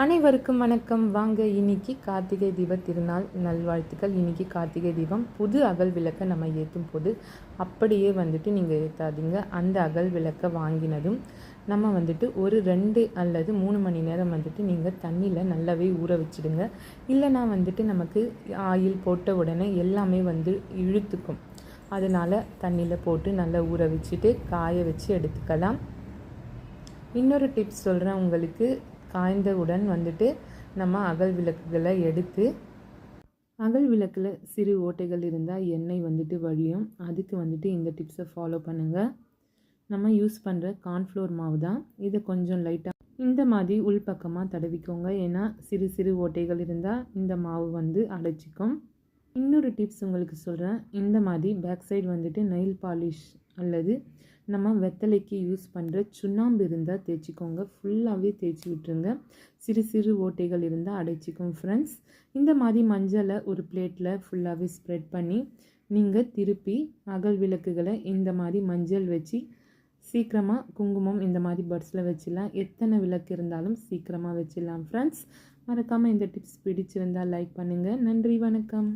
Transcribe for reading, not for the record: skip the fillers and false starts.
அனைவருக்கும் வணக்கம். வாங்க இன்னைக்கு கார்த்திகை தீப திருநாள் நல்வாழ்த்துக்கள். இன்னைக்கு கார்த்திகை தீபம் புது அகல் விளக்கை நம்ம ஏற்றும் போது அப்படியே நீங்கள் ஏற்றாதீங்க. அந்த அகல் விளக்கை வாங்கினதும் நம்ம ஒரு 2 அல்லது 3 மணி நேரம் நீங்கள் தண்ணியில் நல்லாவே ஊற வச்சிடுங்க. இல்லைனா நமக்கு ஆயில் போட்ட உடனே எல்லாமே இழுத்துக்கும். அதனால் தண்ணியில் போட்டு நல்லா ஊற வச்சுட்டு காய வச்சு எடுத்துக்கலாம். இன்னொரு டிப்ஸ் சொல்கிறேன் உங்களுக்கு. காய்ந்தவுடன் நம்ம அகல் விளக்குகளை எடுத்து, அகல் விளக்கில் சிறு ஓட்டைகள் இருந்தால் எண்ணெய் வழியும். அதுக்கு இந்த டிப்ஸை ஃபாலோ பண்ணுங்கள். நம்ம யூஸ் பண்ணுற கார்ன்ஃப்ளோர் மாவு தான். இதை கொஞ்சம் லைட்டாக இந்த மாதிரி உள்பக்கமாக தடவிக்கோங்க. ஏன்னா சிறு சிறு ஓட்டைகள் இருந்தால் இந்த மாவு அடைச்சிக்கும். இன்னொரு டிப்ஸ் உங்களுக்கு சொல்கிறேன். இந்த மாதிரி பேக் சைடு நெயில் பாலிஷ் அல்லது நம்ம வெத்தலைக்கு யூஸ் பண்ணுற சுண்ணாம்பு இருந்தால் தேய்ச்சிக்கோங்க. ஃபுல்லாகவே தேய்ச்சி விட்டுருங்க. சிறு சிறு ஓட்டைகள் இருந்தால் அடைச்சிக்கும் ஃப்ரெண்ட்ஸ். இந்த மாதிரி மஞ்சளை ஒரு பிளேட்டில் ஃபுல்லாகவே ஸ்ப்ரெட் பண்ணி நீங்கள் திருப்பி அகல் விளக்குகளை இந்த மாதிரி மஞ்சள் வச்சு சீக்கிரமாக குங்குமம் இந்த மாதிரி பட்ஸில் வச்சிடலாம். எத்தனை விளக்கு இருந்தாலும் சீக்கிரமாக வச்சிடலாம் ஃப்ரெண்ட்ஸ். மறக்காமல் இந்த டிப்ஸ் பிடிச்சிருந்தால் லைக் பண்ணுங்கள். நன்றி, வணக்கம்.